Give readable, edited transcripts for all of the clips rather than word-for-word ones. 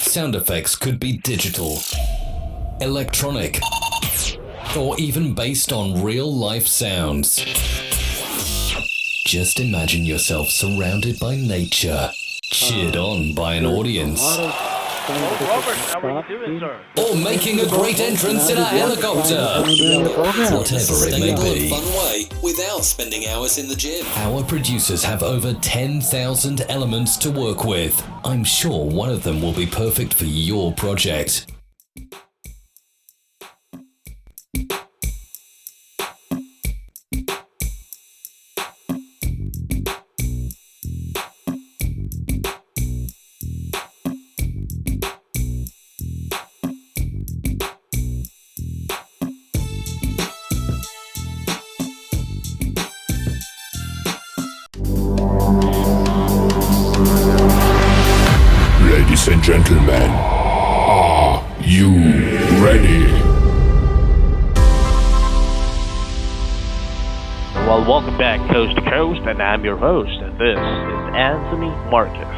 Sound effects could be digital, electronic, or even based on real-life sounds. Just imagine yourself surrounded by nature, cheered on by an audience. Hello, Robert. How are you doing, sir? Or making a great entrance in a helicopter. Whatever it may be. Fun way without spending hours in the gym. Our producers have over 10,000 elements to work with. I'm sure one of them will be perfect for your project. Ladies and gentlemen, are you ready? Well, welcome back Coast to Coast, and I'm your host, and this is Anthony Marcus.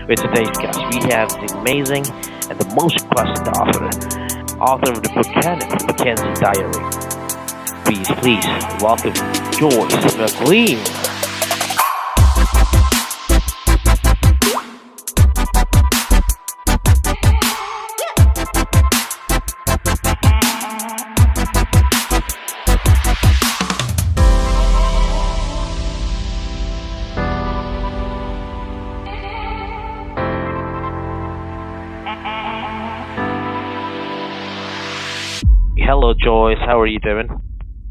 With today's guest, we have the amazing and the most requested author of the book Kenneth McKenzie Diary. Please welcome Joyce McLean. Hello, Joyce. How are you doing?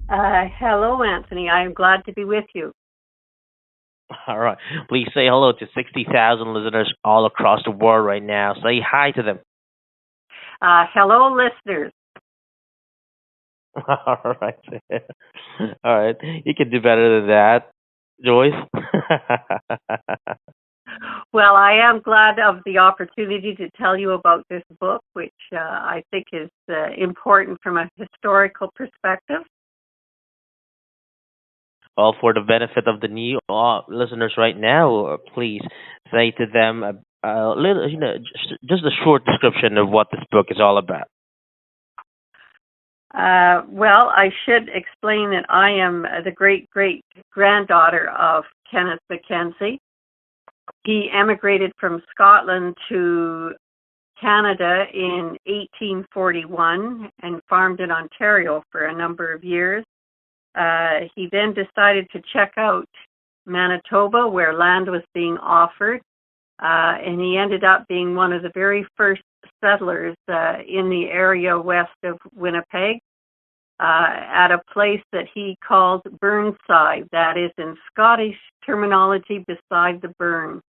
Hello, Anthony. I am glad to be with you. All right. Please say hello to 60,000 listeners all across the world right now. Say hi to them. Hello, listeners. All right. All right. You can do better than that, Joyce. Well, I am glad of the opportunity to tell you about this book, which I think is important from a historical perspective. Well, for the benefit of the new listeners right now, please say to them a little, just a short description of what this book is all about. Well, I should explain that I am the great-great-granddaughter of Kenneth McKenzie. He emigrated from Scotland to Canada in 1841 and farmed in Ontario for a number of years. He then decided to check out Manitoba, where land was being offered, and he ended up being one of the very first settlers in the area west of Winnipeg, at a place that he called Burnside, that is in Scottish terminology, beside the burn.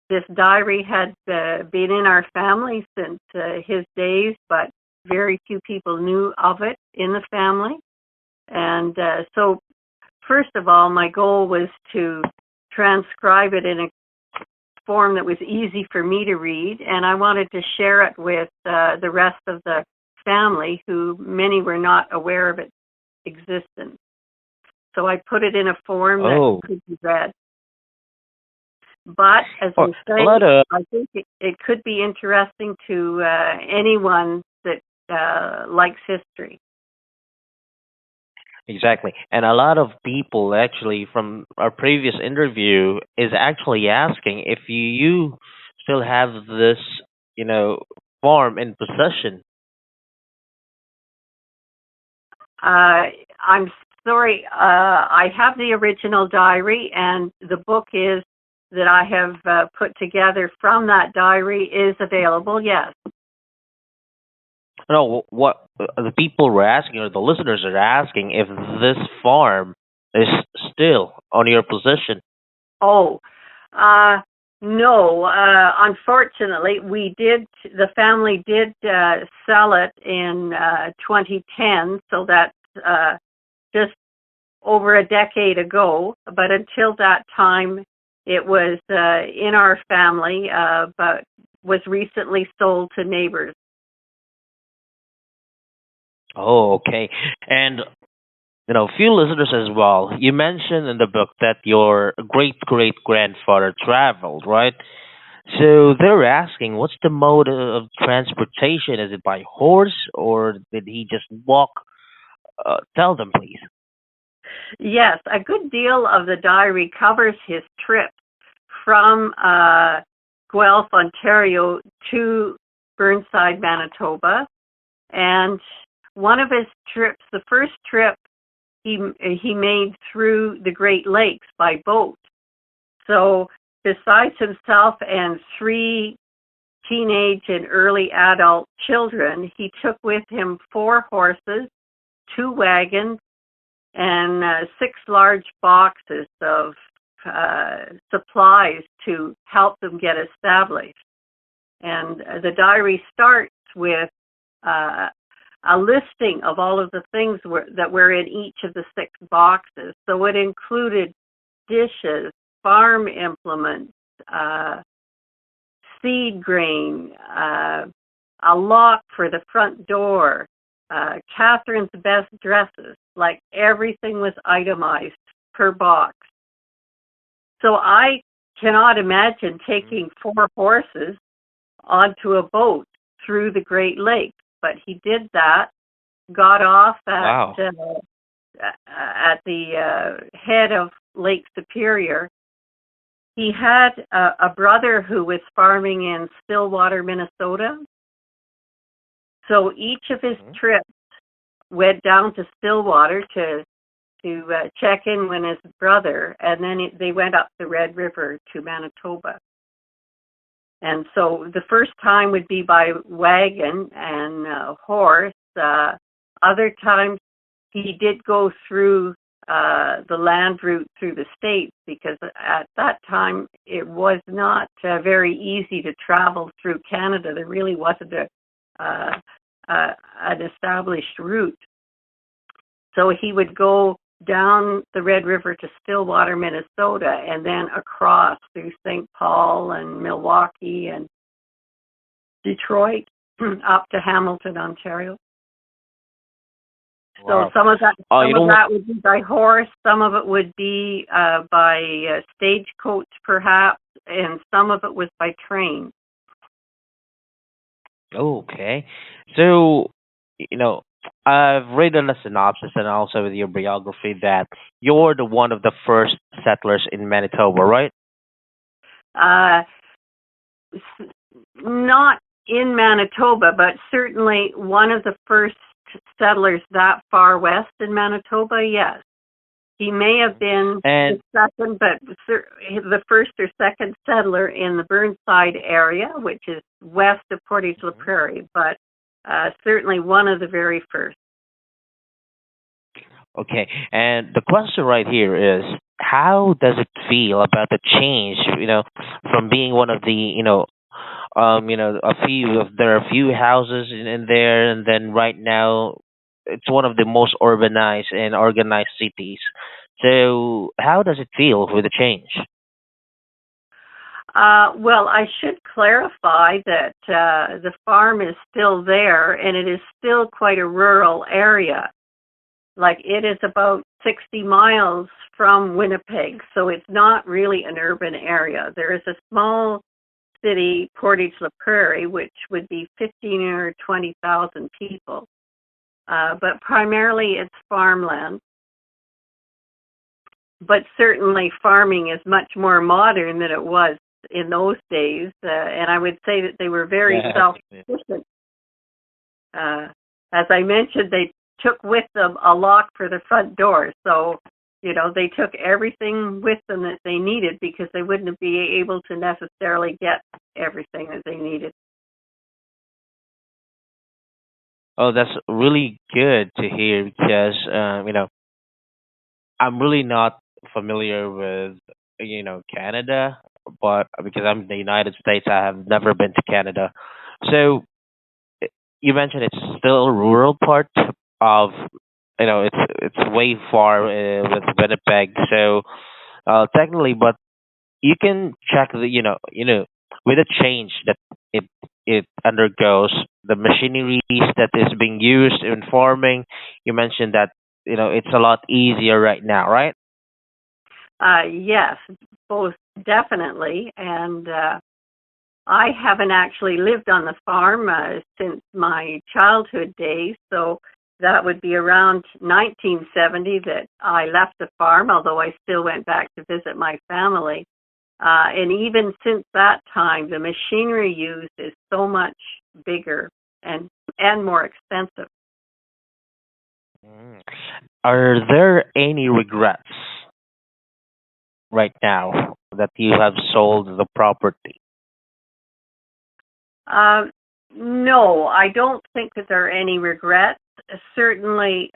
This diary had been in our family since his days, but very few people knew of it in the family. And so, first of all, my goal was to transcribe it in a form that was easy for me to read, and I wanted to share it with the rest of the family, who many were not aware of its existence. So I put it in a form that could be read. But, as I say, I think it could be interesting to anyone that likes history. Exactly. And a lot of people, actually, from our previous interview, is actually asking if you still have this, form in possession. I'm sorry, I have the original diary, and the book is that I have put together from that diary is available, yes. No, what the people were asking, or the listeners are asking, if this farm is still on your possession. Oh, no. Unfortunately, the family did sell it in 2010, so that's just over a decade ago. But until that time, it was in our family, but was recently sold to neighbors. Oh, okay. And few listeners as well. You mentioned in the book that your great great grandfather traveled, right? So they're asking, what's the mode of transportation? Is it by horse or did he just walk? Tell them, please. Yes, a good deal of the diary covers his trip from Guelph, Ontario to Burnside, Manitoba. And one of his trips, the first trip he made through the Great Lakes by boat. So besides himself and three teenage and early adult children, he took with him four horses, two wagons, and six large boxes of supplies to help them get established. And the diary starts with a listing of all of the things that were in each of the six boxes. So it included dishes, farm implements, seed grain, a lock for the front door, Catherine's best dresses. Like everything was itemized per box. So I cannot imagine taking four horses onto a boat through the Great Lakes, but he did that. Got off Wow. at the head of Lake Superior. He had a brother who was farming in Stillwater, Minnesota. So each of his trips went down to Stillwater to check in with his brother, and then they went up the Red River to Manitoba. And so the first time would be by wagon and horse. Other times he did go through the land route through the States, because at that time it was not very easy to travel through Canada. There really wasn't an established route. So he would go down the Red River to Stillwater, Minnesota, and then across through St. Paul and Milwaukee and Detroit up to Hamilton, Ontario. Wow. So some of that, Oh, that would be by horse, some of it would be by stagecoach, perhaps, and some of it was by train. Okay. So, you know, I've read in the synopsis and also with your biography that you're the one of the first settlers in Manitoba, right? Uh, Not in Manitoba, but certainly one of the first settlers that far west in Manitoba, yes. He may have been And the second, but the first or second settler in the Burnside area, which is west of Portage la Prairie, but certainly one of the very first. okay, and the question right here is, how does it feel about the change? From being one of the, a few of there are a few houses in there, and then right now it's one of the most urbanized and organized cities. So, how does it feel with the change? Well, I should clarify that the farm is still there, and it is still quite a rural area. Like, it is about 60 miles from Winnipeg, so it's not really an urban area. There is a small city, Portage la Prairie, which would be 15 or 20,000 people, but primarily it's farmland. But certainly farming is much more modern than it was in those days, and I would say that they were very Yeah. self-sufficient. As I mentioned, they took with them a lock for the front door, so they took everything with them that they needed, because they wouldn't be able to necessarily get everything that they needed. Oh, that's really good to hear because I'm really not familiar with Canada, but because I'm in the United States, I have never been to Canada. So you mentioned it's still a rural part of it's way far with Winnipeg. So technically, but you can check with the change that it it undergoes, the machineries that is being used in farming. You mentioned that it's a lot easier right now, right? Yes, both definitely. And I haven't actually lived on the farm since my childhood days, so that would be around 1970 that I left the farm, although I still went back to visit my family. And even since that time, the machinery used is so much bigger and more expensive. Mm. Are there any regrets right now that you have sold the property? Uh, no, I don't think that there are any regrets. Certainly,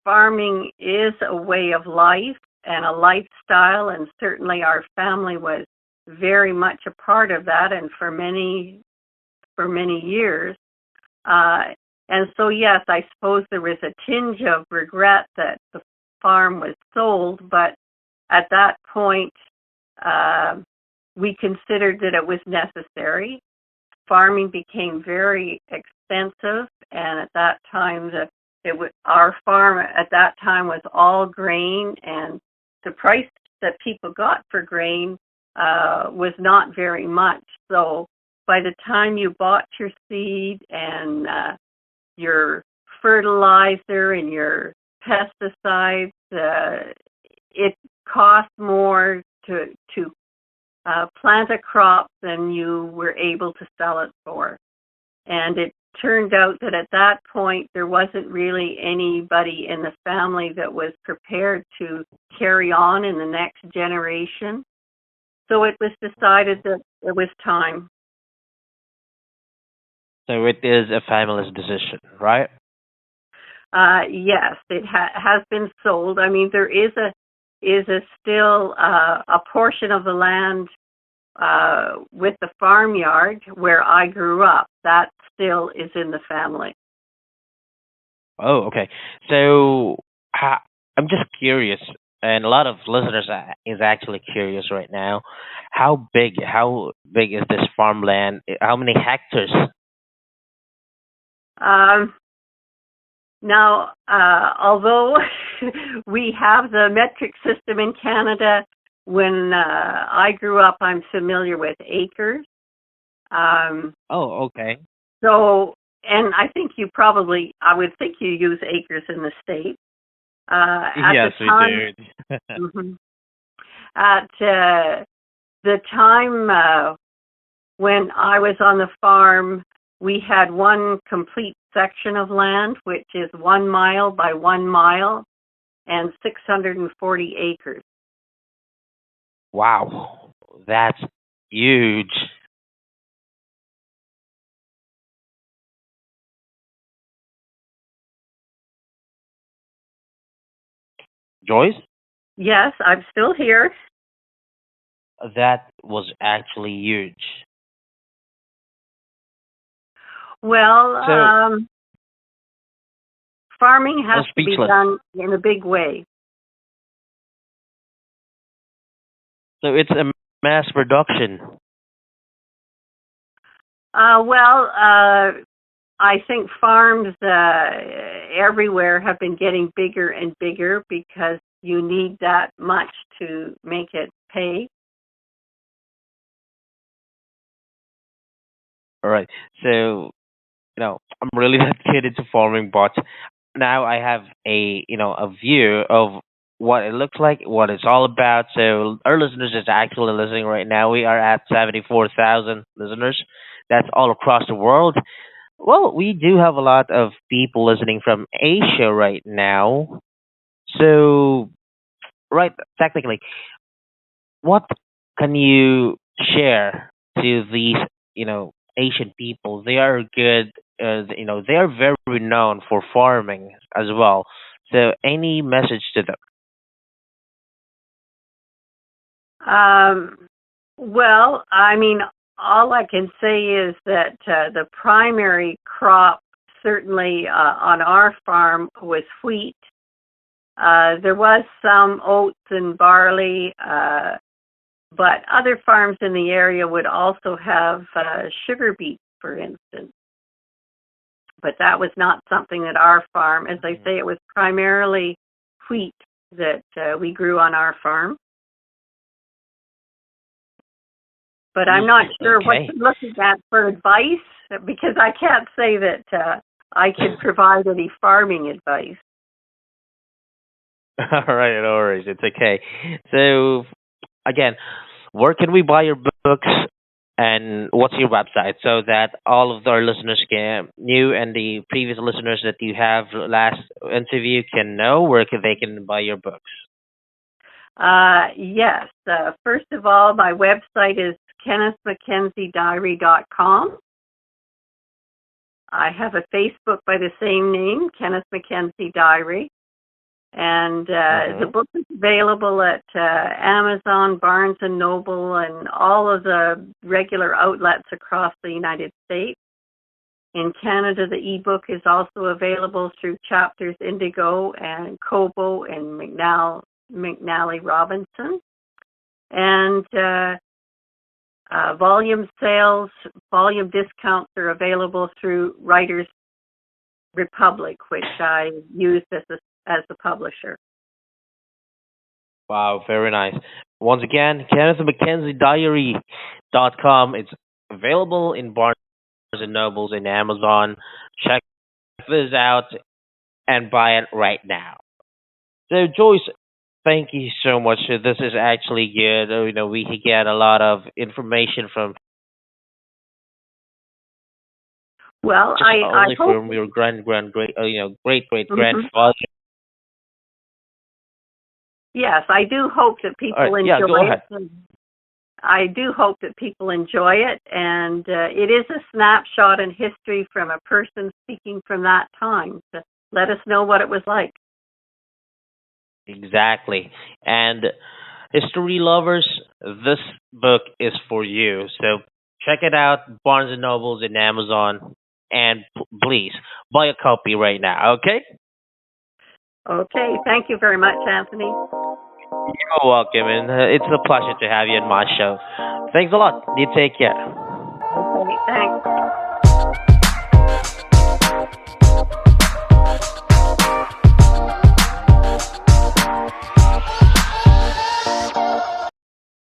farming is a way of life and a lifestyle, and certainly our family was very much a part of that, and for many years. And so, yes, I suppose there was a tinge of regret that the farm was sold, but at that point, we considered that it was necessary. Farming became very expensive, and at that time, our farm at that time was all grain, and the price that people got for grain was not very much. So by the time you bought your seed and your fertilizer and your pesticides, it cost more to plant a crop than you were able to sell it for. And it turned out that at that point there wasn't really anybody in the family that was prepared to carry on in the next generation. So it was decided that it was time. So it is a family's decision, right? Yes, it has been sold. I mean, there is a still a portion of the land with the farmyard where I grew up. That still is in the family. Oh, okay. So I'm just curious, and a lot of listeners is actually curious right now. How big? How big is this farmland? How many hectares? Um, Now, although we have the metric system in Canada, when I grew up, I'm familiar with acres. Um, Oh, okay. so, and I would think you use acres in the States. At the Yes, we time, do. mhm. At the time when I was on the farm, we had one complete section of land, which is 1 mile by 1 mile and 640 acres. Wow, that's huge. Joyce, Yes, I'm still here. that was actually huge. Well, So farming I'm has to be speechless. done in a big way. So it's a mass production. Well, I think farms everywhere have been getting bigger and bigger because you need that much to make it pay. All right. So I'm really not kid into farming, but now I have a view of what it looks like, what it's all about. So our listeners is actually listening right now. We are at 74,000 listeners. That's all across the world. Well, we do have a lot of people listening from Asia right now. So, right, technically, what can you share to these, Asian people? They are good, they are very renowned for farming as well. So, any message to them? Um, well, I mean, all I can say is that the primary crop, certainly on our farm, was wheat. There was some oats and barley, but other farms in the area would also have sugar beets, for instance. But that was not something that our farm, as I say, it was primarily wheat that we grew on our farm. But I'm not sure what you're looking at for advice, because I can't say that I could provide any farming advice. All right, no worries. It's okay. So, again, where can we buy your books and what's your website so that all of our listeners you and the previous listeners that you have last interview can know where they can buy your books? Yes. First of all, my website is KennethMcKenzieDiary.com. I have a Facebook by the same name, Kenneth McKenzie Diary. And the book is available at Amazon, Barnes & Noble, and all of the regular outlets across the United States. In Canada, the ebook is also available through Chapters Indigo and Kobo and McNally Robinson. And volume discounts are available through Writers Republic, which I use as the publisher. Wow, very nice. Once again, KennethMcKenzieDiary.com. It's available in Barnes & Nobles and Amazon. Check this out and buy it right now. So, Joyce, thank you so much. This is actually good. We can get a lot of information from I hope from your great grandfather. Yes, I do hope that people enjoy it. I do hope that people enjoy it, and it is a snapshot in history from a person speaking from that time. So let us know what it was like. Exactly. And history lovers, this book is for you. So check it out, Barnes & Nobles and Amazon, and please buy a copy right now, okay? Okay, thank you very much, Anthony. You're welcome, and it's a pleasure to have you on my show. Thanks a lot. You take care. Okay, thanks.